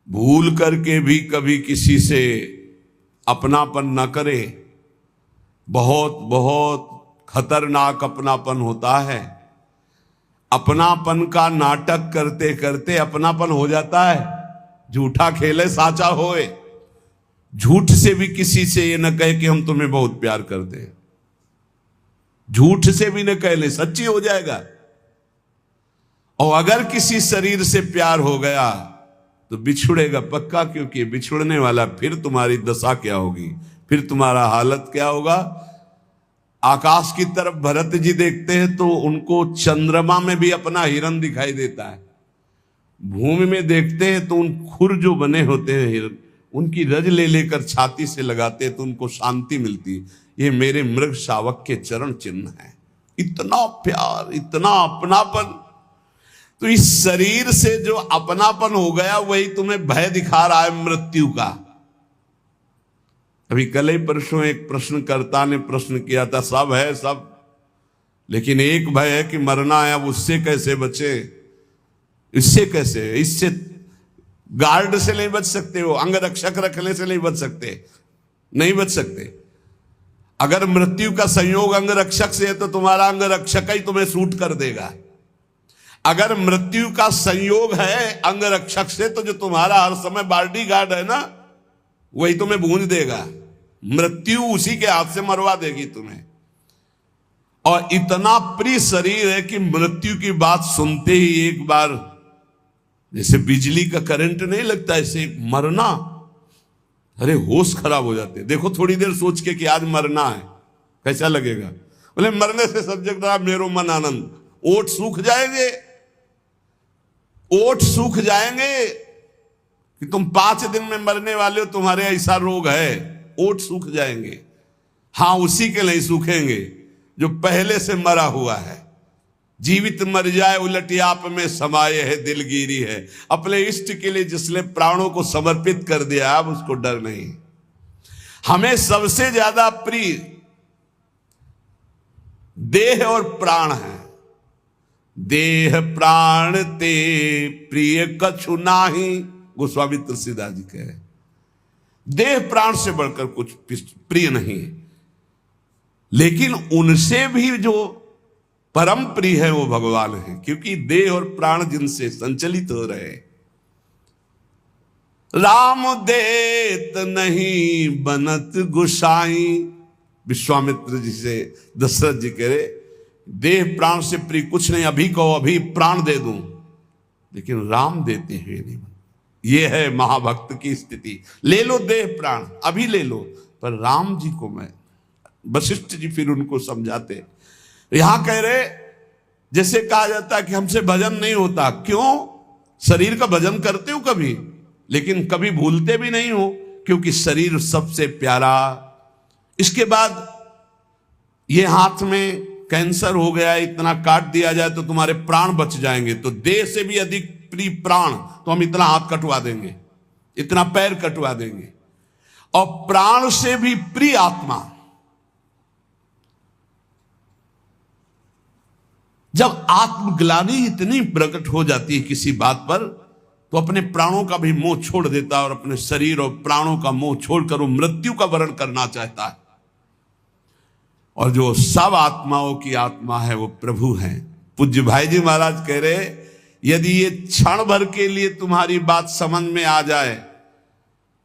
भूल करके भी कभी किसी से अपनापन न करे। बहुत बहुत खतरनाक अपनापन होता है। अपनापन का नाटक करते करते अपनापन हो जाता है। झूठा खेले साचा होए। झूठ से भी किसी से ये न कहे कि हम तुम्हें बहुत प्यार करते हैं। झूठ से भी न कह ले, सच्ची हो जाएगा। और अगर किसी शरीर से प्यार हो गया तो बिछुड़ेगा पक्का, क्योंकि बिछुड़ने वाला फिर तुम्हारी दशा क्या होगी, फिर तुम्हारा हालत क्या होगा। आकाश की तरफ भरत जी देखते हैं तो उनको चंद्रमा में भी अपना हिरन दिखाई देता है। भूमि में देखते हैं तो उन खुर जो बने होते हैं हिरन, उनकी रज ले लेकर छाती से लगाते हैं तो उनको शांति मिलती। ये मेरे मृग शावक के चरण चिन्ह है। इतना प्यार, इतना अपनापन। तो इस शरीर से जो अपनापन हो गया वही तुम्हें भय दिखा रहा है मृत्यु का। अभी कल ही परसों एक प्रश्नकर्ता ने प्रश्न किया था, सब है सब, लेकिन एक भय है कि मरना है, अब उससे कैसे बचे। इससे कैसे, इससे गार्ड से नहीं बच सकते हो, अंगरक्षक रखने से नहीं बच सकते, नहीं बच सकते। अगर मृत्यु का संयोग अंगरक्षक से है तो तुम्हारा अंगरक्षक ही तुम्हें सूट कर देगा। अगर मृत्यु का संयोग है अंगरक्षक से तो जो तुम्हारा हर समय बॉडी गार्ड है ना, वही तुम्हें भूंज देगा। मृत्यु उसी के हाथ से मरवा देगी तुम्हें। और इतना प्रिय शरीर है कि मृत्यु की बात सुनते ही एक बार जैसे बिजली का करंट नहीं लगता, ऐसे मरना, अरे होश खराब हो जाते। देखो थोड़ी देर सोच के कि आज मरना है, कैसा लगेगा। बोले मरने से सब जगह मेरो मन आनंद। ओठ सूख जाएंगे, ओठ सूख जाएंगे कि तुम 5 दिन में मरने वाले हो, तुम्हारे ऐसा रोग है, ओठ सूख जाएंगे। हां, उसी के नहीं सूखेंगे जो पहले से मरा हुआ है। जीवित मर जाए उलटी आप में समाये है दिलगिरी है। अपने इष्ट के लिए जिसने प्राणों को समर्पित कर दिया, अब उसको डर नहीं। हमें सबसे ज्यादा प्रिय देह और प्राण है। देह प्राण ते प्रिय कछु नाही, गोस्वामी तुलसीदास जी कहे। देह प्राण से बढ़कर कुछ प्रिय नहीं है, लेकिन उनसे भी जो परम प्रिय है वो भगवान है, क्योंकि देह और प्राण जिनसे संचलित हो रहे। राम देत नहीं बनत गुसाई, विश्वामित्र जी से दशरथ जी कह रहे देह प्राण से प्रिय कुछ नहीं, अभी कहो अभी प्राण दे दूं, लेकिन राम देते हुए नहीं। ये है महाभक्त की स्थिति। ले लो देह प्राण, अभी ले लो, पर राम जी को मैं। वशिष्ठ जी फिर उनको समझाते। यहां कह रहे जैसे कहा जाता है कि हमसे भजन नहीं होता। क्यों? शरीर का भजन करते हो कभी, लेकिन कभी भूलते भी नहीं हो, क्योंकि शरीर सबसे प्यारा। इसके बाद ये हाथ में कैंसर हो गया, इतना काट दिया जाए तो तुम्हारे प्राण बच जाएंगे। तो देह से भी अधिक प्रिय प्राण, तो हम इतना हाथ कटवा देंगे, इतना पैर कटवा देंगे। और प्राण से भी प्रिय आत्मा। जब आत्मग्लानि इतनी प्रकट हो जाती है किसी बात पर, तो अपने प्राणों का भी मोह छोड़ देता है और अपने शरीर और प्राणों का मोह छोड़कर वो मृत्यु का वरण करना चाहता है। और जो सब आत्माओं की आत्मा है वो प्रभु है। पूज्य भाई जी महाराज कह रहे यदि ये क्षण भर के लिए तुम्हारी बात समझ में आ जाए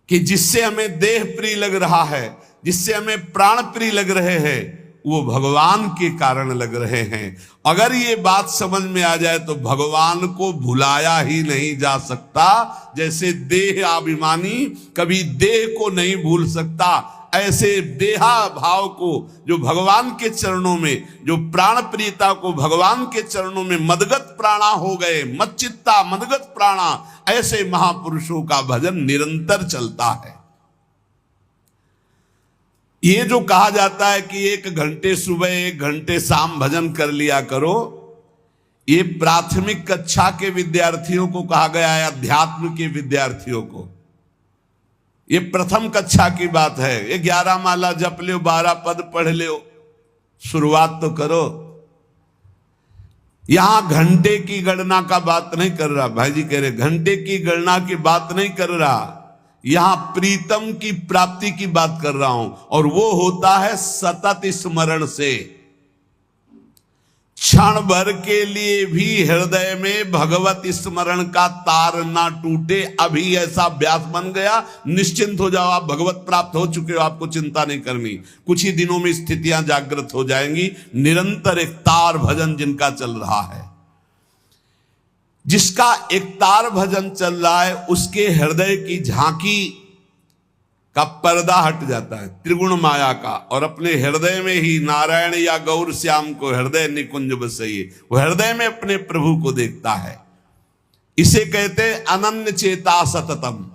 कि जिससे हमें देह प्रिय लग रहा है, जिससे हमें प्राण प्रिय लग रहे हैं, वो भगवान के कारण लग रहे हैं। अगर ये बात समझ में आ जाए तो भगवान को भुलाया ही नहीं जा सकता। जैसे देह अभिमानी कभी देह को नहीं भूल सकता, ऐसे देहा भाव को जो भगवान के चरणों में, जो प्राण प्रियता को भगवान के चरणों में मदगत प्राणा हो गए, मच्चित्ता मदगत प्राणा, ऐसे महापुरुषों का भजन निरंतर चलता है। ये जो कहा जाता है कि 1 घंटे सुबह 1 घंटे शाम भजन कर लिया करो, ये प्राथमिक कक्षा के विद्यार्थियों को कहा गया है, अध्यात्म के विद्यार्थियों को। ये प्रथम कक्षा की बात है। ये 11 माला जप लो, 12 पद पढ़ लो, शुरुआत तो करो। यहां घंटे की गणना का बात नहीं कर रहा, भाई जी कह रहे घंटे की गणना की बात नहीं कर रहा, यहां प्रीतम की प्राप्ति की बात कर रहा हूं, और वो होता है सतत स्मरण से। क्षण भर के लिए भी हृदय में भगवत स्मरण का तार ना टूटे, अभी ऐसा अभ्यास बन गया, निश्चिंत हो जाओ, आप भगवत प्राप्त हो चुके हो, आपको चिंता नहीं करनी। कुछ ही दिनों में स्थितियां जागृत हो जाएंगी। निरंतर एक तार भजन जिनका चल रहा है, जिसका एक तार भजन चल रहा है, उसके हृदय की झांकी का पर्दा हट जाता है त्रिगुण माया का, और अपने हृदय में ही नारायण या गौर श्याम को हृदय निकुंज बसइए, वो हृदय में अपने प्रभु को देखता है। इसे कहते अनन्य चेता सततम।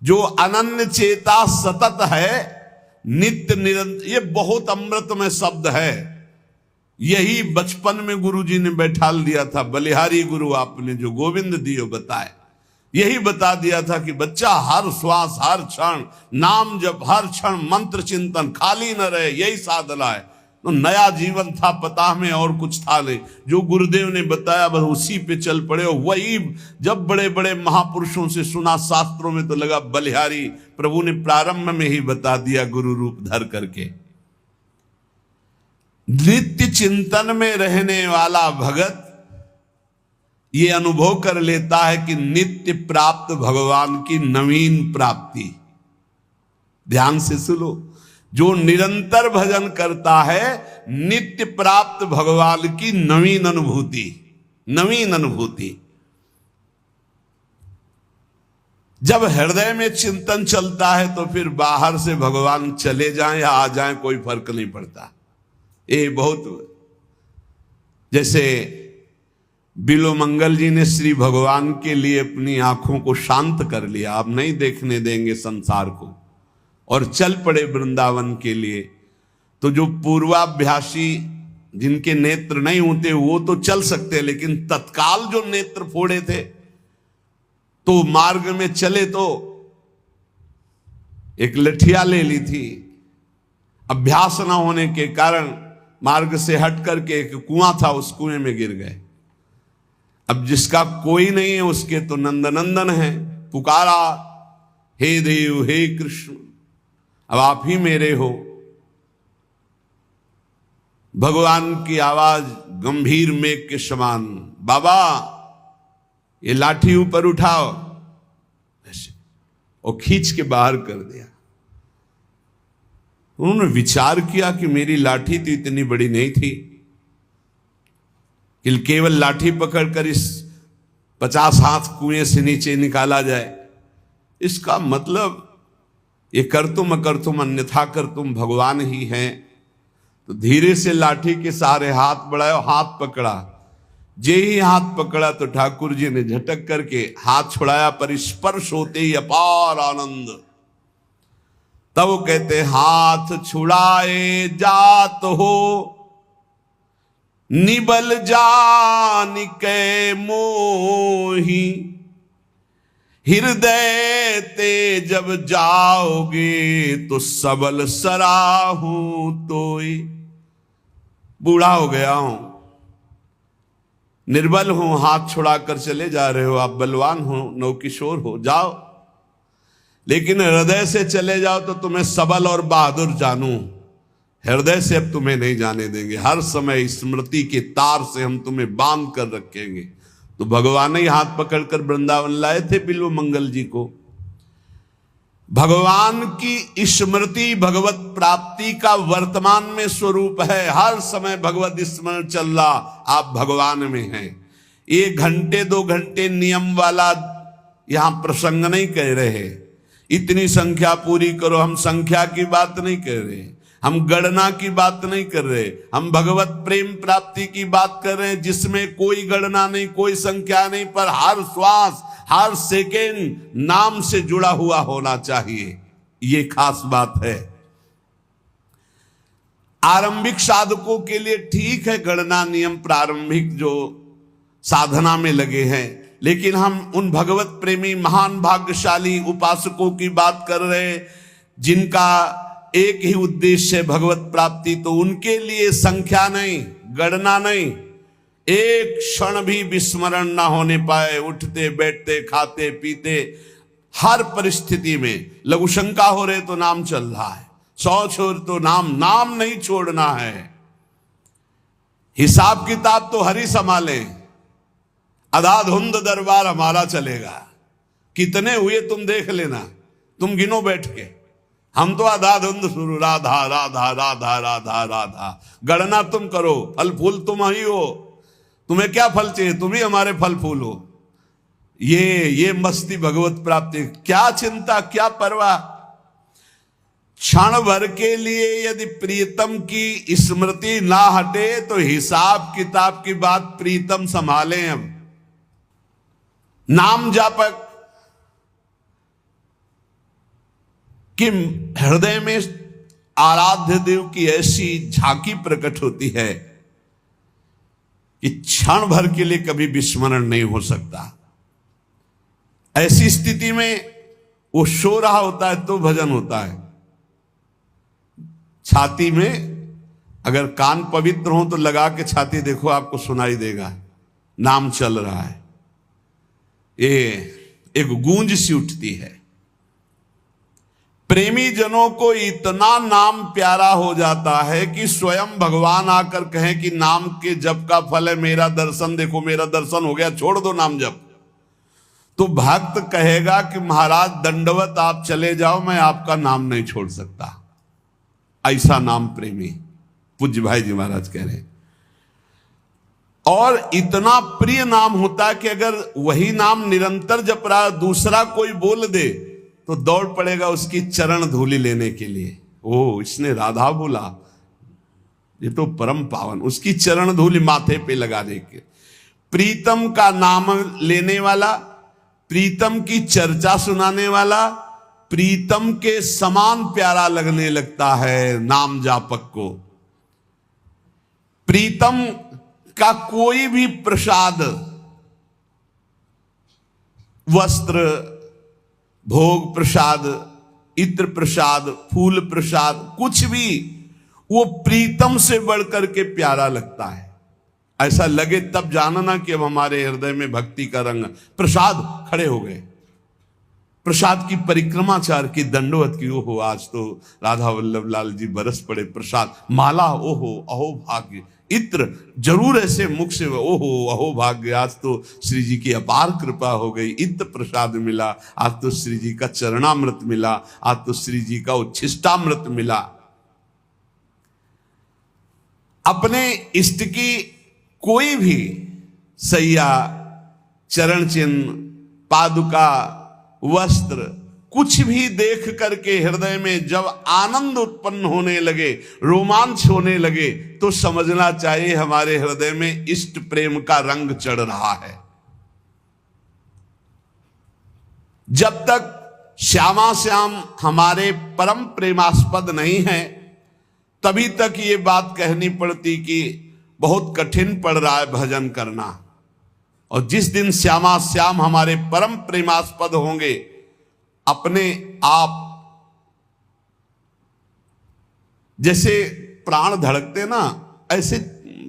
जो अनन्य चेता सतत है, नित्य निरंतर, ये बहुत अमृतमय शब्द है। यही बचपन में गुरु जी ने बैठाल दिया था, बलिहारी गुरु आपने जो गोविंद दियो बताए, यही बता दिया था कि बच्चा हर श्वास हर क्षण नाम जप, हर क्षण मंत्र चिंतन, खाली न रहे, यही साधना है। तो नया जीवन था, पता में और कुछ था नहीं, जो गुरुदेव ने बताया बस उसी पे चल पड़े। और वही जब बड़े बड़े महापुरुषों से सुना शास्त्रों में, तो लगा बलिहारी प्रभु ने प्रारंभ में ही बता दिया गुरु रूप धर करके। नित्य चिंतन में रहने वाला भगत ये अनुभव कर लेता है कि नित्य प्राप्त भगवान की नवीन प्राप्ति। ध्यान से सुनो, जो निरंतर भजन करता है, नित्य प्राप्त भगवान की नवीन अनुभूति, नवीन अनुभूति। जब हृदय में चिंतन चलता है तो फिर बाहर से भगवान चले जाएं या आ जाएं कोई फर्क नहीं पड़ता। ये बहुत, जैसे बिलोमंगल जी ने श्री भगवान के लिए अपनी आंखों को शांत कर लिया, अब नहीं देखने देंगे संसार को, और चल पड़े वृंदावन के लिए। तो जो पूर्वाभ्यासी जिनके नेत्र नहीं होते वो तो चल सकते, लेकिन तत्काल जो नेत्र फोड़े थे तो मार्ग में चले तो एक लठिया ले ली थी, अभ्यास न होने के कारण मार्ग से हट करके एक कुआं था, उस कुएं में गिर गए। अब जिसका कोई नहीं है उसके तो नंदनंदन है, पुकारा हे देव हे कृष्ण, अब आप ही मेरे हो। भगवान की आवाज गंभीर मेघ के समान, बाबा ये लाठी ऊपर उठाओ, ऐसे, और खींच के बाहर कर दिया। उन्होंने विचार किया कि मेरी लाठी तो इतनी बड़ी नहीं थी कि केवल लाठी पकड़कर इस 50 हाथ कुएं से नीचे निकाला जाए। इसका मतलब ये कर तुम अकर तुम अन्यथा कर तुम भगवान ही हैं। तो धीरे से लाठी के सहारे हाथ बढ़ाया, हाथ पकड़ा। जे ही हाथ पकड़ा तो ठाकुर जी ने झटक करके हाथ छुड़ाया, पर स्पर्श होते ही अपार आनंद। तब वो कहते हाथ छुड़ाए जात हो निबल जान के मोही, हृदय ते जब जाओगे तो सबल सराहू तोय। बूढ़ा हो गया हूं, निर्बल हूं, हाथ छुड़ाकर चले जा रहे हो, आप बलवान हो, नवकिशोर हो, जाओ, लेकिन हृदय से चले जाओ तो तुम्हें सबल और बहादुर जानूं। हृदय से अब तुम्हें नहीं जाने देंगे, हर समय स्मृति के तार से हम तुम्हें बांध कर रखेंगे। तो भगवान ही हाथ पकड़कर वृंदावन लाए थे बिल्व मंगल जी को। भगवान की स्मृति भगवत प्राप्ति का वर्तमान में स्वरूप है। हर समय भगवत स्मरण चल रहा, आप भगवान में हैं। 1 घंटे 2 घंटे नियम वाला यहां प्रसंग नहीं कह रहे, इतनी संख्या पूरी करो, हम संख्या की बात नहीं कर रहे, हम गणना की बात नहीं कर रहे, हम भगवत प्रेम प्राप्ति की बात कर रहे हैं, जिसमें कोई गणना नहीं, कोई संख्या नहीं, पर हर श्वास हर सेकेंड नाम से जुड़ा हुआ होना चाहिए। ये खास बात है। आरंभिक साधकों के लिए ठीक है गणना नियम, प्रारंभिक जो साधना में लगे हैं, लेकिन हम उन भगवत प्रेमी महान भाग्यशाली उपासकों की बात कर रहे हैं जिनका एक ही उद्देश्य है भगवत प्राप्ति। तो उनके लिए संख्या नहीं, गणना नहीं, एक क्षण भी विस्मरण ना होने पाए, उठते बैठते खाते पीते हर परिस्थिति में लघु शंका हो रहे तो नाम चल रहा है, शौच हो तो नाम, नाम नहीं छोड़ना है। हिसाब किताब तो हरि संभाले, अधाधुंध दरबार हमारा चलेगा। कितने हुए तुम देख लेना, तुम गिनो बैठ के, हम तो अधाधुंध शुरू, राधा राधा राधा राधा राधा, गणना तुम करो, फल फूल तुम ही हो, तुम्हें क्या फल चाहिए, तुम ही हमारे फल फूल हो। ये मस्ती भगवत प्राप्ति, क्या चिंता क्या परवाह। क्षण भर के लिए यदि प्रीतम की स्मृति ना हटे तो हिसाब किताब की बात प्रीतम संभाले। हम नाम जापक कि हृदय में आराध्य देव की ऐसी झांकी प्रकट होती है कि क्षण भर के लिए कभी विस्मरण नहीं हो सकता। ऐसी स्थिति में वो सो रहा होता है तो भजन होता है। छाती में अगर कान पवित्र हो तो लगा के छाती देखो, आपको सुनाई देगा नाम चल रहा है। ये एक गूंज सी उठती है। प्रेमी जनों को इतना नाम प्यारा हो जाता है कि स्वयं भगवान आकर कहें कि नाम के जप का फल है मेरा दर्शन, देखो मेरा दर्शन हो गया, छोड़ दो नाम जप। तो भक्त कहेगा कि महाराज दंडवत आप चले जाओ, मैं आपका नाम नहीं छोड़ सकता। ऐसा नाम प्रेमी पूज्य भाई जी महाराज कह रहे हैं। और इतना प्रिय नाम होता है कि अगर वही नाम निरंतर जप रहा दूसरा कोई बोल दे तो दौड़ पड़ेगा उसकी चरण धूलि लेने के लिए। ओ इसने राधा बोला, ये तो परम पावन, उसकी चरण धूलि माथे पे लगा दे के। प्रीतम का नाम लेने वाला, प्रीतम की चर्चा सुनाने वाला, प्रीतम के समान प्यारा लगने लगता है नाम जापक को। प्रीतम का कोई भी प्रसाद, वस्त्र, भोग प्रसाद, इत्र प्रसाद, फूल प्रसाद, कुछ भी वो प्रीतम से बढ़कर के प्यारा लगता है। ऐसा लगे तब जानना कि अब हमारे हृदय में भक्ति का रंग। प्रसाद खड़े हो गए, प्रसाद की परिक्रमाचार की, दंडवत की। ओहो आज तो राधा वल्लभ लाल जी बरस पड़े प्रसाद, माला ओहो अहो भाग्य, इत्र जरूर ऐसे मुख से ओहो अहो भाग्य, आज तो श्री जी की अपार कृपा हो गई, इत्र प्रसाद मिला, आज तो श्री जी का चरणामृत मिला, आज तो श्री जी का उच्छिष्टामृत मिला। अपने इष्ट की कोई भी सैया, चरण चिन्ह, पादुका, वस्त्र, कुछ भी देख करके हृदय में जब आनंद उत्पन्न होने लगे, रोमांच होने लगे, तो समझना चाहिए हमारे हृदय में इष्ट प्रेम का रंग चढ़ रहा है। जब तक श्यामा श्याम हमारे परम प्रेमास्पद नहीं है तभी तक ये बात कहनी पड़ती कि बहुत कठिन पड़ रहा है भजन करना। और जिस दिन श्यामा श्याम हमारे परम प्रेमास्पद होंगे, अपने आप जैसे प्राण धड़कते ना, ऐसे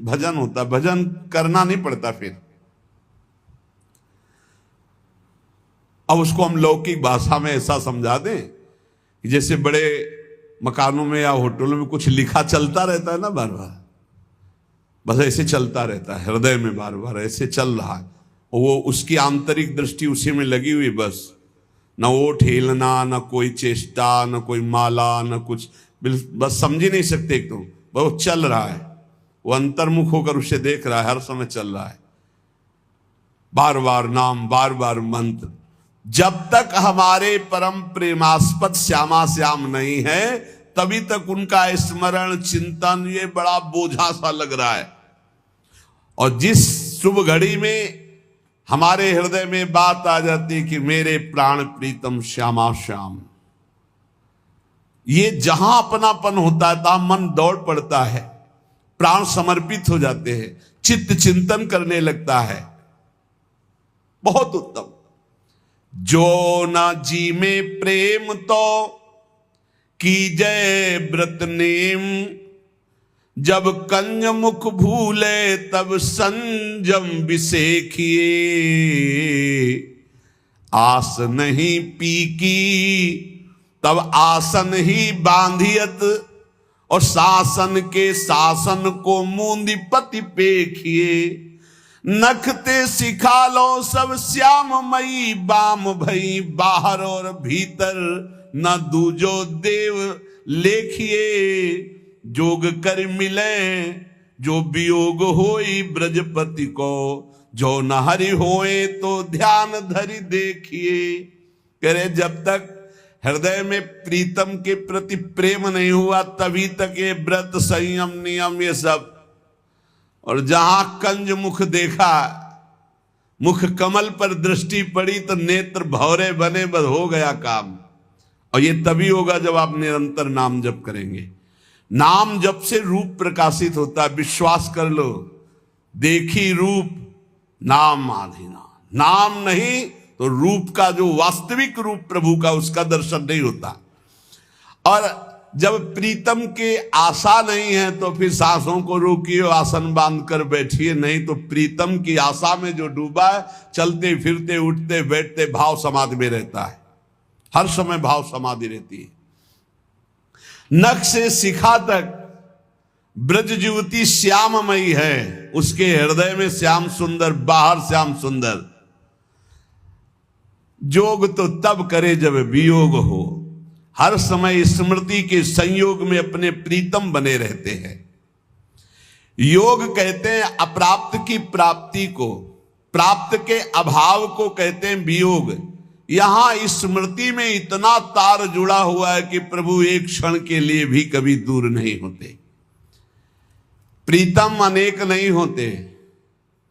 भजन होता, भजन करना नहीं पड़ता फिर। अब उसको हम लौकिक भाषा में ऐसा समझा दें कि जैसे बड़े मकानों में या होटलों में कुछ लिखा चलता रहता है ना बार बार, बस ऐसे चलता रहता है हृदय में, बार बार ऐसे चल रहा है। वो उसकी आंतरिक दृष्टि उसी में लगी हुई, बस न वो ठेलना, न कोई चेष्टा, न कोई माला, न कुछ, बस समझ ही नहीं सकते। एक तो वो चल रहा है, वो अंतर्मुख होकर उसे देख रहा है, हर समय चल रहा है, बार बार नाम, बार बार मंत्र। जब तक हमारे परम प्रेमास्पद श्यामा श्याम नहीं है तभी तक उनका स्मरण चिंतन ये बड़ा बोझा सा लग रहा है। और जिस शुभ घड़ी में हमारे हृदय में बात आ जाती कि मेरे प्राण प्रीतम श्यामा श्याम, ये जहां अपनापन होता है तहां मन दौड़ पड़ता है, प्राण समर्पित हो जाते हैं, चित्त चिंतन करने लगता है। बहुत उत्तम। जो न जी में प्रेम तो कीजय व्रत नेम, जब कंज मुख भूले तब संजम बिसेखिए, आस नहीं पीकी तब आसन ही बांधियत, और शासन के शासन को मूंदी पति पेखिए। नखते सिखा लो सब श्याममयी, बाम भई बाहर और भीतर, न दूजो देव लेखिए। जोग कर मिले जो वियोग होई ब्रजपति को, जो न हरि होए तो ध्यान धरि देखिए। कह रहे जब तक हृदय में प्रीतम के प्रति प्रेम नहीं हुआ तभी तक ये व्रत संयम नियम ये सब। और जहां कंज मुख देखा, मुख कमल पर दृष्टि पड़ी तो नेत्र भौरे बने, बस हो गया काम। और ये तभी होगा जब आप निरंतर नाम जप करेंगे। नाम जप से रूप प्रकाशित होता है, विश्वास कर लो। देखी रूप नाम आधीना, नाम नहीं तो रूप का जो वास्तविक रूप प्रभु का, उसका दर्शन नहीं होता। और जब प्रीतम के आशा नहीं है तो फिर सांसों को रोकिए, आसन बांध कर बैठिए, नहीं तो प्रीतम की आशा में जो डूबा है, चलते फिरते उठते बैठते भाव समाधि में रहता है, हर समय भाव समाधि रहती है। नख से शिखा तक ब्रज युवती श्याममयी है, उसके हृदय में श्याम सुंदर, बाहर श्याम सुंदर। जोग तो तब करे जब वियोग हो, हर समय स्मृति के संयोग में अपने प्रीतम बने रहते हैं। योग कहते हैं अप्राप्त की प्राप्ति को, प्राप्त के अभाव को कहते हैं वियोग। यहां स्मृति में इतना तार जुड़ा हुआ है कि प्रभु एक क्षण के लिए भी कभी दूर नहीं होते। प्रीतम अनेक नहीं होते,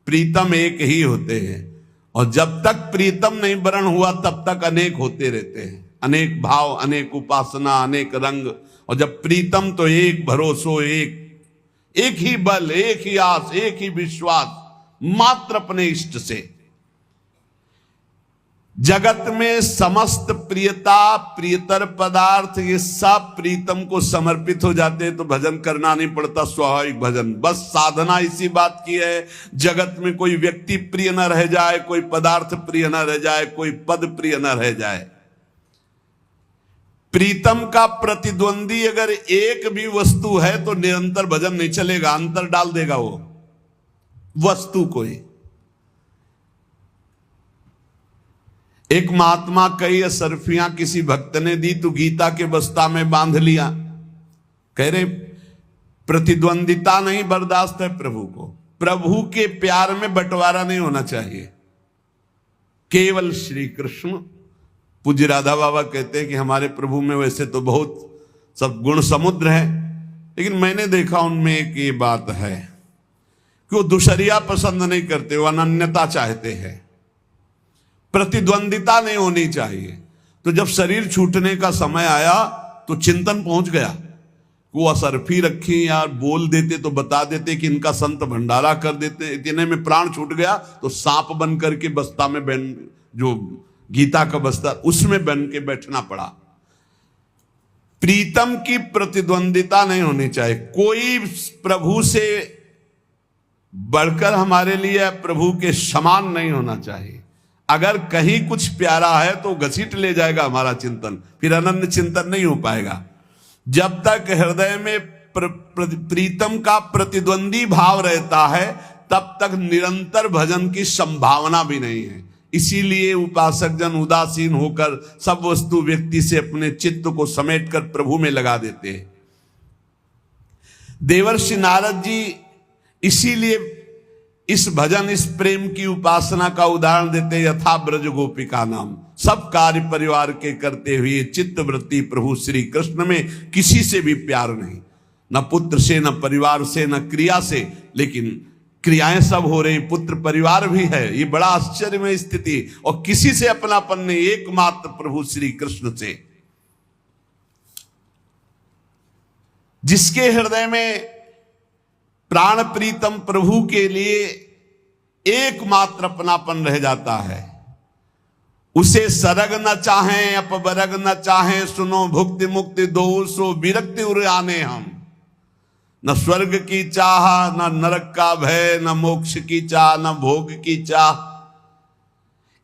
प्रीतम एक ही होते हैं। और जब तक प्रीतम नहीं वरण हुआ तब तक अनेक होते रहते हैं, अनेक भाव, अनेक उपासना, अनेक रंग। और जब प्रीतम तो एक भरोसो, एक ही बल, एक ही आस, एक ही विश्वास मात्र अपने इष्ट से। जगत में समस्त प्रियता, प्रियतर पदार्थ, ये सब प्रीतम को समर्पित हो जाते हैं तो भजन करना नहीं पड़ता, स्वाभाविक भजन। बस साधना इसी बात की है, जगत में कोई व्यक्ति प्रिय न रह जाए, कोई पदार्थ प्रिय न रह जाए, कोई पद प्रिय न रह जाए। प्रीतम का प्रतिद्वंदी अगर एक भी वस्तु है तो निरंतर भजन नहीं चलेगा, अंतर डाल देगा वो वस्तु को ही। एक महात्मा कई असरफियां किसी भक्त ने दी तो गीता के बस्ता में बांध लिया। कह रहे प्रतिद्वंदिता नहीं बर्दाश्त है प्रभु को, प्रभु के प्यार में बंटवारा नहीं होना चाहिए, केवल श्री कृष्ण। पूज्य राधा बाबा कहते हैं कि हमारे प्रभु में वैसे तो बहुत सब गुण समुद्र है, लेकिन मैंने देखा उनमें एक ये बात है कि वो दुशरिया पसंद नहीं करते, वो अनन्यता चाहते हैं, प्रतिद्वंदिता नहीं होनी चाहिए। तो जब शरीर छूटने का समय आया तो चिंतन पहुंच गया, वो असरफी रखी यार, बोल देते तो बता देते कि इनका संत भंडारा कर देते। इतने में प्राण छूट गया तो सांप बन करके बस्ता में बन, जो गीता का बस्ता उसमें बन के बैठना पड़ा। प्रीतम की प्रतिद्वंदिता नहीं होनी चाहिए, कोई प्रभु से बढ़कर हमारे लिए प्रभु के समान नहीं होना चाहिए। अगर कहीं कुछ प्यारा है तो घसीट ले जाएगा हमारा चिंतन, फिर अनन्य चिंतन नहीं हो पाएगा। जब तक हृदय में प्रीतम का प्रतिद्वंदी भाव रहता है तब तक निरंतर भजन की संभावना भी नहीं है। इसीलिए उपासक जन उदासीन होकर सब वस्तु व्यक्ति से अपने चित्त को समेटकर प्रभु में लगा देते हैं। देवर्षि नारद जी इसीलिए इस भजन, इस प्रेम की उपासना का उदाहरण देते, यथा ब्रज गोपिका नाम। सब कार्य परिवार के करते हुए चित्त वृत्ति प्रभु श्री कृष्ण में, किसी से भी प्यार नहीं, न पुत्र से, न परिवार से, न क्रिया से, लेकिन क्रियाएं सब हो रही, पुत्र परिवार भी है। ये बड़ा आश्चर्यमय स्थिति, और किसी से अपनापन नहीं, एकमात्र प्रभु श्री कृष्ण से। जिसके हृदय में प्राण प्रीतम प्रभु के लिए एकमात्र अपनापन रह जाता है, उसे सरग न चाहें अपबरग न चाहें, सुनो भुक्ति मुक्ति दो सो विरक्ति उड़ाने हम। न स्वर्ग की चाह, न नरक का भय, न मोक्ष की चाह, न भोग की चाह।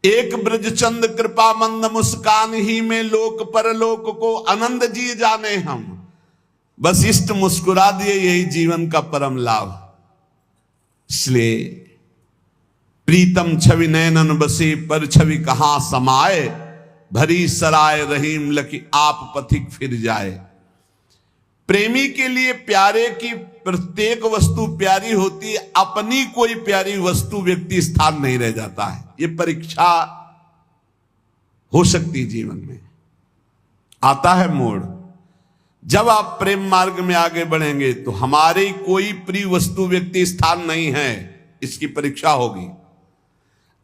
एक ब्रजचंद कृपा मंद मुस्कान ही में लोक परलोक को आनंद जी जाने हम। बस इष्ट मुस्कुरा दिए, यही जीवन का परम लाभ। इसलिए प्रीतम छवि नैनन बसे, पर छवि कहां समाए, भरी सराय रहीम लकी आप पथिक फिर जाए। प्रेमी के लिए प्यारे की प्रत्येक वस्तु प्यारी होती है, अपनी कोई प्यारी वस्तु व्यक्ति स्थान नहीं रह जाता है। ये परीक्षा हो सकती जीवन में, आता है मोड़। जब आप प्रेम मार्ग में आगे बढ़ेंगे तो हमारी कोई प्रिय वस्तु व्यक्ति स्थान नहीं है, इसकी परीक्षा होगी।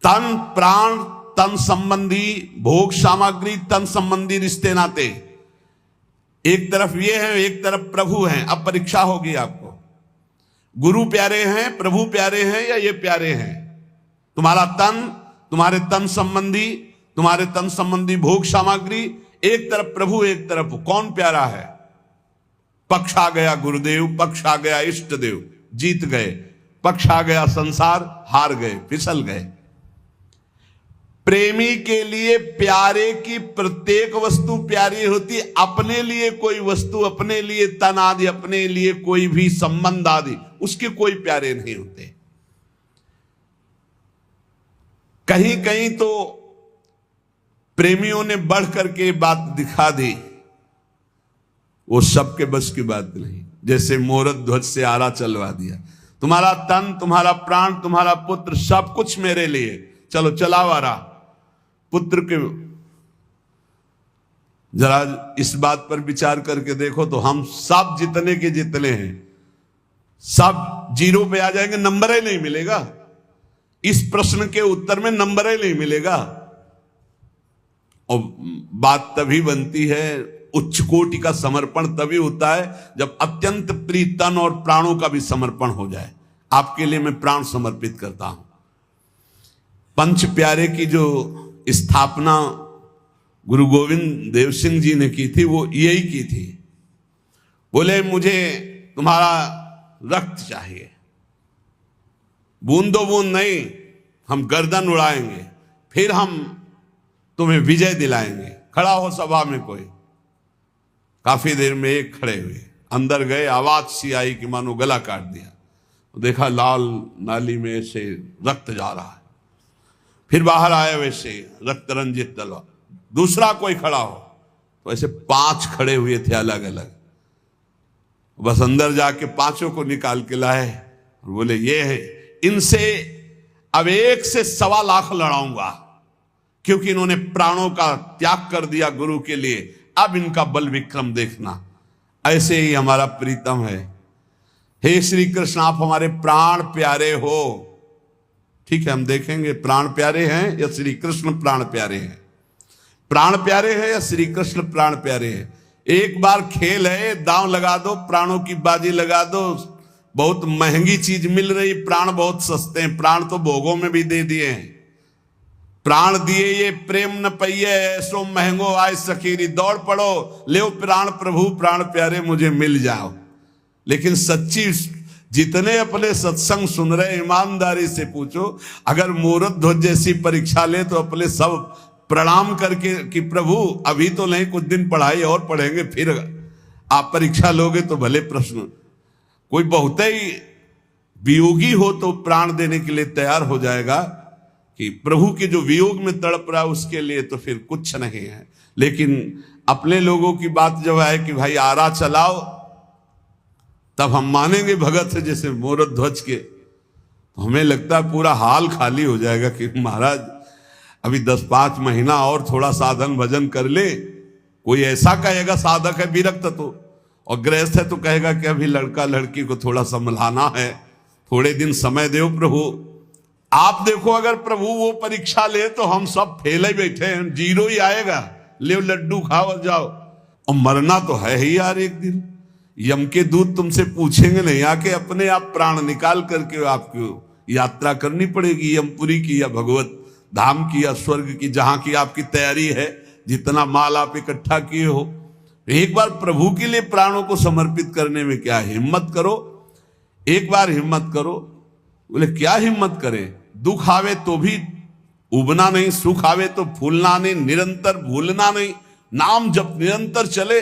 तन प्राण तन संबंधी भोग सामग्री, तन संबंधी रिश्ते नाते एक तरफ ये है, एक तरफ प्रभु हैं। अब परीक्षा होगी आपको, गुरु प्यारे हैं, प्रभु प्यारे हैं, या ये प्यारे हैं। तुम्हारा तन, तुम्हारे तन संबंधी, तुम्हारे तन संबंधी भोग सामग्री, एक तरफ प्रभु, एक तरफ कौन प्यारा है। पक्ष आ गया गुरुदेव, पक्ष आ गया इष्ट देव, जीत गए। पक्ष आ गया संसार, हार गए, फिसल गए। प्रेमी के लिए प्यारे की प्रत्येक वस्तु प्यारी होती, अपने लिए कोई वस्तु, अपने लिए तन आदि, अपने लिए कोई भी संबंध आदि, उसके कोई प्यारे नहीं होते। कहीं कहीं तो प्रेमियों ने बढ़ करके बात दिखा दी, वो सबके बस की बात नहीं। जैसे मोरत ध्वज से आरा चलवा दिया, तुम्हारा तन, तुम्हारा प्राण, तुम्हारा पुत्र, सब कुछ मेरे लिए, चलो चलाओ आरा। पुत्र के जरा इस बात पर विचार करके देखो तो हम सब जितने के जितने हैं सब जीरो पे आ जाएंगे, नंबर ही नहीं मिलेगा। इस प्रश्न के उत्तर में नंबर ही नहीं मिलेगा। और बात तभी बनती है, उच्च कोटि का समर्पण तभी होता है जब अत्यंत प्रिय तन और प्राणों का भी समर्पण हो जाए। आपके लिए मैं प्राण समर्पित करता हूं। पंच प्यारे की जो स्थापना गुरु गोविंद देव सिंह जी ने की थी, वो यही की थी। बोले मुझे तुम्हारा रक्त चाहिए, बूंदो बूंद नहीं, हम गर्दन उड़ाएंगे, फिर हम तुम्हें विजय दिलाएंगे। खड़ा हो सभा में कोई। काफी देर में एक खड़े हुए, अंदर गए, आवाज सी आई कि मानो गला काट दिया। देखा लाल नाली में से रक्त जा रहा है। फिर बाहर आए वैसे रक्त रंजित तलवार। दूसरा कोई खड़ा हो तो ऐसे 5 खड़े हुए थे अलग अलग। बस अंदर जाके 5 को निकाल के लाए और बोले ये है, इनसे अब 1 से 1.25 लाख लड़ाऊंगा, क्योंकि इन्होंने प्राणों का त्याग कर दिया गुरु के लिए। अब इनका बल विक्रम देखना। ऐसे ही हमारा प्रीतम है। हे श्री कृष्ण, आप हमारे प्राण प्यारे हो। ठीक है, हम देखेंगे प्राण प्यारे हैं या श्री कृष्ण प्राण प्यारे हैं। प्राण प्यारे हैं या श्री कृष्ण प्राण प्यारे हैं। एक बार खेल है, दांव लगा दो, प्राणों की बाजी लगा दो। बहुत महंगी चीज मिल रही, प्राण बहुत सस्ते हैं। प्राण तो भोगों में भी दे दिए हैं। प्राण दिए ये प्रेम न पइये, ऐसो महंगो आय सखीरी। दौड़ पड़ो, ले प्राण प्रभु प्राण प्यारे मुझे मिल जाओ। लेकिन सच्ची जितने अपने सत्संग सुन रहे, ईमानदारी से पूछो, अगर मूरत ध्वज जैसी परीक्षा ले तो अपने सब प्रणाम करके कि प्रभु अभी तो नहीं, कुछ दिन पढ़ाई और पढ़ेंगे, फिर आप परीक्षा लोगे तो भले प्रश्न। कोई बहुत ही वियोगी हो तो प्राण देने के लिए तैयार हो जाएगा कि प्रभु के जो वियोग में तड़प रहा है उसके लिए तो फिर कुछ नहीं है। लेकिन अपने लोगों की बात जब है कि भाई आरा चलाओ, तब हम मानेंगे भगत से जैसे मोरत ध्वज के। तो हमें लगता है पूरा हाल खाली हो जाएगा कि महाराज अभी 10-5 महीना और थोड़ा साधन भजन कर ले। कोई ऐसा कहेगा साधक है विरक्त तो, और गृहस्थ है तो कहेगा कि अभी लड़का लड़की को थोड़ा संभलाना है, थोड़े दिन समय दो प्रभु। आप देखो अगर प्रभु वो परीक्षा ले तो हम सब फेल ही बैठे हैं, जीरो ही आएगा। ले लड्डू खाओ और जाओ। और मरना तो है ही यार एक दिन। यम के दूत तुमसे पूछेंगे नहीं, आके अपने आप प्राण निकाल करके आपको यात्रा करनी पड़ेगी, यमपुरी की या भगवत धाम की या स्वर्ग की, जहां की आपकी तैयारी है। जितना माल आप इकट्ठा किए हो एक बार प्रभु के लिए प्राणों को समर्पित करने में क्या हिम्मत करो, एक बार हिम्मत करो। बोले क्या हिम्मत करें, दुख आवे तो भी उबना नहीं, सुख आवे तो फूलना नहीं, निरंतर भूलना नहीं, नाम जब निरंतर चले,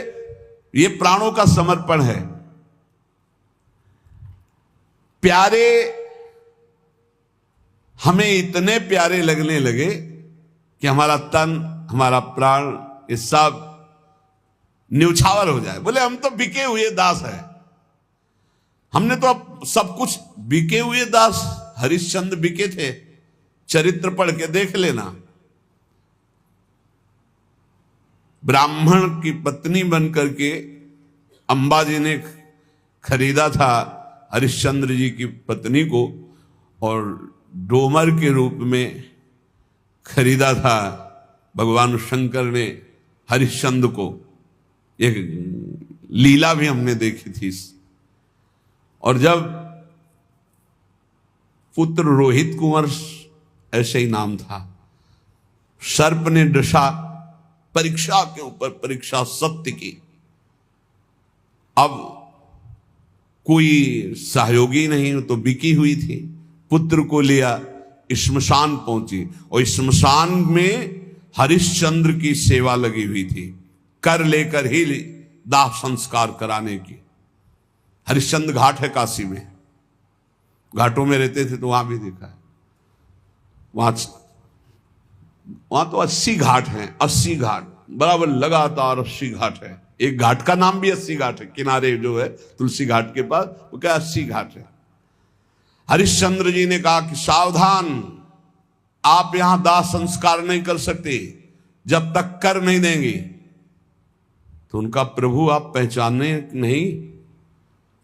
ये प्राणों का समर्पण है। प्यारे हमें इतने प्यारे लगने लगे कि हमारा तन, हमारा प्राण, ये सब न्यौछावर हो जाए। बोले हम तो बिके हुए दास हैं, हमने तो अब सब कुछ बिके हुए दास। हरिश्चंद्र बिके थे, चरित्र पढ़ के देख लेना। ब्राह्मण की पत्नी बनकर के अंबाजी ने खरीदा था हरिश्चंद्र जी की पत्नी को, और डोमर के रूप में खरीदा था भगवान शंकर ने हरिश्चंद्र को। एक लीला भी हमने देखी थी। और जब पुत्र रोहित कुंवर, ऐसे ही नाम था, सर्प ने डसा, परीक्षा के ऊपर परीक्षा सत्य की। अब कोई सहयोगी नहीं तो बिकी हुई थी, पुत्र को लिया, श्मशान पहुंची, और श्मशान में हरिश्चंद्र की सेवा लगी हुई थी, कर लेकर ही दाह संस्कार कराने की। हरिश्चंद्र घाट है काशी में, घाटों में रहते थे तो वहां भी देखा है। वहां तो 80 घाट हैं, 80 घाट बराबर लगातार 80 घाट है। एक घाट का नाम भी 80 घाट है, किनारे जो है तुलसी घाट के पास, वो क्या 80 घाट है। हरिश्चंद्र जी ने कहा कि सावधान, आप यहां दाह संस्कार नहीं कर सकते जब तक कर नहीं देंगे। तो उनका प्रभु आप पहचाने नहीं?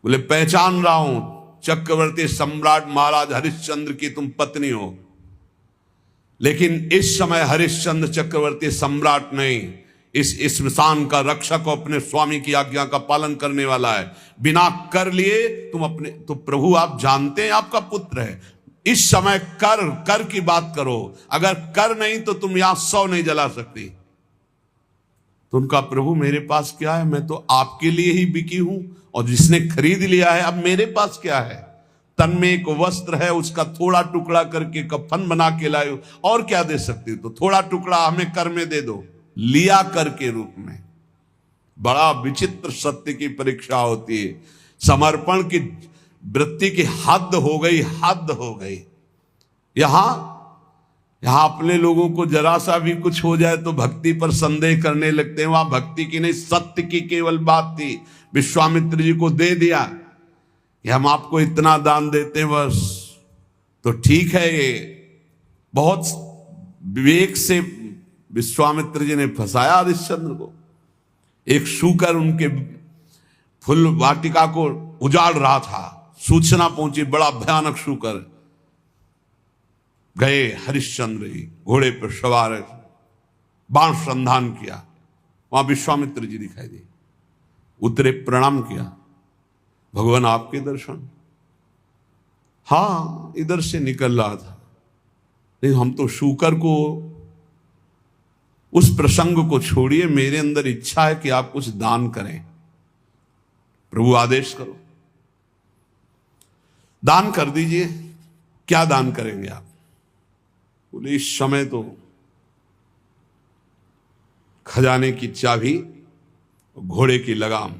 बोले पहचान रहा हूं, चक्रवर्ती सम्राट महाराज हरिश्चंद्र की तुम पत्नी हो। लेकिन इस समय हरिश्चंद्र चक्रवर्ती सम्राट नहीं, इस स्मशान का रक्षक और अपने स्वामी की आज्ञा का पालन करने वाला है। बिना कर लिए तुम अपने, तो प्रभु आप जानते हैं आपका पुत्र है, इस समय कर की बात करो, अगर कर नहीं तो तुम यहां 100 नहीं जला सकती। तो उनका प्रभु मेरे पास क्या है, मैं तो आपके लिए ही बिकी हूं, और जिसने खरीद लिया है अब मेरे पास क्या है। तन में एक वस्त्र है, उसका थोड़ा टुकड़ा करके कफन बना के लाए, और क्या दे सकती, तो थोड़ा टुकड़ा हमें कर में दे दो, लिया कर के रूप में। बड़ा विचित्र सत्य की परीक्षा होती है। समर्पण की वृत्ति की हद हो गई, हद हो गई। यहां अपने लोगों को जरा सा भी कुछ हो जाए तो भक्ति पर संदेह करने लगते हैं। वहां भक्ति की नहीं, सत्य की केवल बात थी। विश्वामित्र जी को दे दिया कि हम आपको इतना दान देते हैं बस, तो ठीक है। ये बहुत विवेक से विश्वामित्र जी ने फंसाया हरिश्चंद्र को। एक शूकर उनके फुल वाटिका को उजाड़ रहा था, सूचना पहुंची, बड़ा भयानक शूकर। गए हरिश्चंद्र जी घोड़े पर सवार, बाण संधान किया, वहां विश्वामित्र जी दिखाई दिए, उतरे, प्रणाम किया, भगवान आपके दर्शन। हाँ, इधर से निकल रहा था, लेकिन हम तो शूकर को, उस प्रसंग को छोड़िए, मेरे अंदर इच्छा है कि आप कुछ दान करें, प्रभु आदेश करो, दान कर दीजिए। क्या दान करेंगे आप? बोले इस समय तो खजाने की चाबी, घोड़े की लगाम।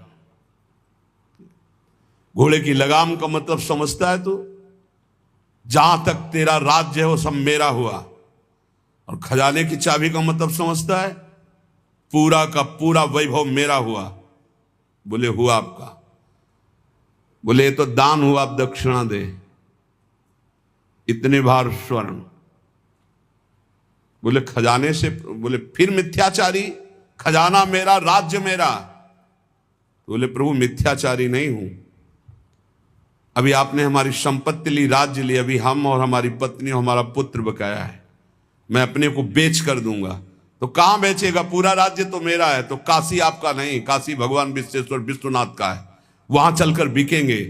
घोड़े की लगाम का मतलब समझता है तो, जहां तक तेरा राज्य है वो सब मेरा हुआ। और खजाने की चाबी का मतलब समझता है, पूरा का पूरा वैभव मेरा हुआ। बोले हुआ आपका? बोले ये तो दान हुआ, आप दक्षिणा दे, इतने भार स्वर्ण। बोले खजाने से? बोले फिर मिथ्याचारी, खजाना मेरा, राज्य मेरा। बोले प्रभु मिथ्याचारी नहीं हूं, अभी आपने हमारी संपत्ति ली, राज्य ली, अभी हम और हमारी पत्नी और हमारा पुत्र बकाया है, मैं अपने को बेच कर दूंगा। तो कहां बेचेगा? पूरा राज्य तो मेरा है। तो काशी आपका नहीं, काशी भगवान विश्वेश्वर विश्वनाथ का है, वहां चलकर बिकेंगे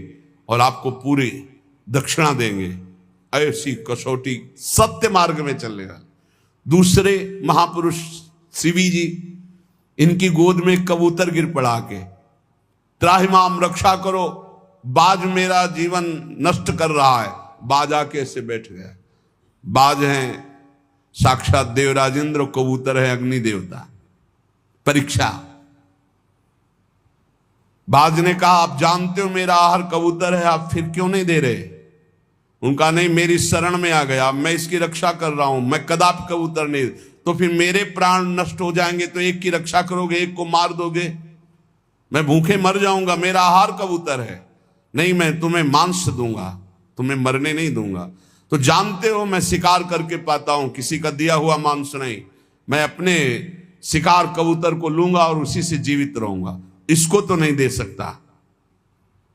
और आपको पूरी दक्षिणा देंगे। ऐसी कसौटी, सत्य मार्ग में चलेगा। दूसरे महापुरुष शिवी जी, इनकी गोद में कबूतर गिर पड़ा के, त्राहिमाम रक्षा करो, बाज मेरा जीवन नष्ट कर रहा है। बाज आके ऐसे बैठ गया। बाज हैं साक्षात देवराजेंद्र, कबूतर है अग्नि देवता। परीक्षा। बाज ने कहा आप जानते हो मेरा आहार कबूतर है, आप फिर क्यों नहीं दे रहे? उनका नहीं, मेरी शरण में आ गया, मैं इसकी रक्षा कर रहा हूं, मैं कदापि कबूतर नहीं। तो फिर मेरे प्राण नष्ट हो जाएंगे तो एक की रक्षा करोगे, एक को मार दोगे, मैं भूखे मर जाऊंगा, मेरा आहार कबूतर है। नहीं, मैं तुम्हें मांस दूंगा, तुम्हें मरने नहीं दूंगा। तो जानते हो मैं शिकार करके पाता हूं, किसी का दिया हुआ मांस नहीं। मैं अपने शिकार कबूतर को लूंगा और उसी से जीवित रहूंगा, इसको तो नहीं दे सकता।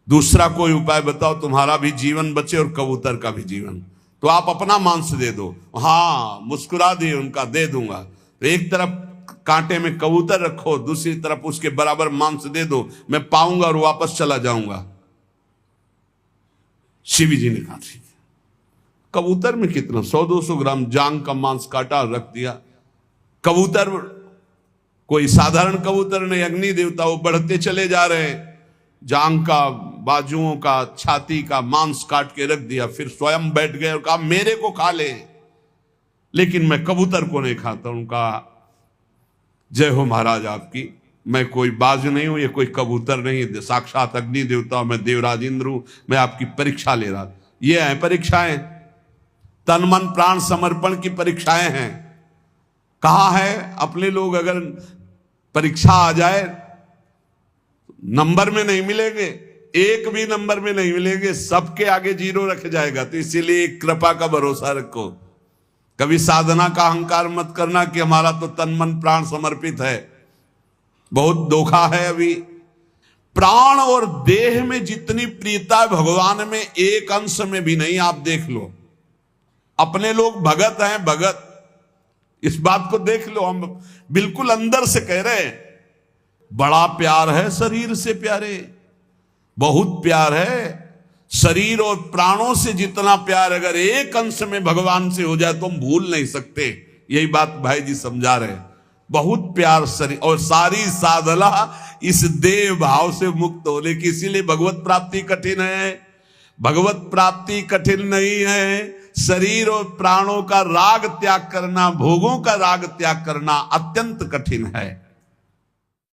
दूसरा कोई उपाय बताओ, तुम्हारा भी जीवन बचे और कबूतर का भी जीवन। तो आप अपना मांस दे दो। हाँ, मुस्कुरा दिए उनका, दे दूंगा। तो एक तरफ कांटे में कबूतर रखो, दूसरी तरफ उसके बराबर मांस दे दो, मैं पाऊंगा और वापस चला जाऊंगा। शिवी जी ने कहा ठीक है। कबूतर में कितना 100-200 ग्राम जांग का मांस काटा और रख दिया। कबूतर कोई साधारण कबूतर नहीं, अग्नि देवता, वो बढ़ते चले जा रहे हैं। जांग का, बाजुओं का, छाती का मांस काट के रख दिया, फिर स्वयं बैठ गए और कहा मेरे को खा ले, लेकिन मैं कबूतर को नहीं खाता। उनका जय हो महाराज आपकी, मैं कोई बाज नहीं हूं, ये कोई कबूतर नहीं, साक्षात अग्नि देवता, मैं देवराज इंद्र हूं, मैं आपकी परीक्षा ले रहा। ये है परीक्षाएं, तन मन प्राण समर्पण की परीक्षाएं हैं। कहा है अपने लोग अगर परीक्षा आ जाए नंबर में नहीं मिलेंगे, एक भी नंबर में नहीं मिलेंगे, सबके आगे 0 रख जाएगा। तो इसीलिए कृपा का भरोसा रखो, कभी साधना का अहंकार मत करना कि हमारा तो तन मन प्राण समर्पित है। बहुत धोखा है अभी। प्राण और देह में जितनी प्रियता है भगवान में, एक अंश में भी नहीं। आप देख लो, अपने लोग भगत हैं, भगत, इस बात को देख लो, हम बिल्कुल अंदर से कह रहे हैं बड़ा प्यार है शरीर से प्यारे, बहुत प्यार है। शरीर और प्राणों से जितना प्यार अगर एक अंश में भगवान से हो जाए तो हम भूल नहीं सकते। यही बात भाई जी समझा रहे हैं। बहुत प्यार शरीर और सारी साधना इस देह भाव से मुक्त होने की। इसीलिए भगवत प्राप्ति कठिन है, भगवत प्राप्ति कठिन नहीं है। शरीर और प्राणों का राग त्याग करना, भोगों का राग त्याग करना अत्यंत कठिन है।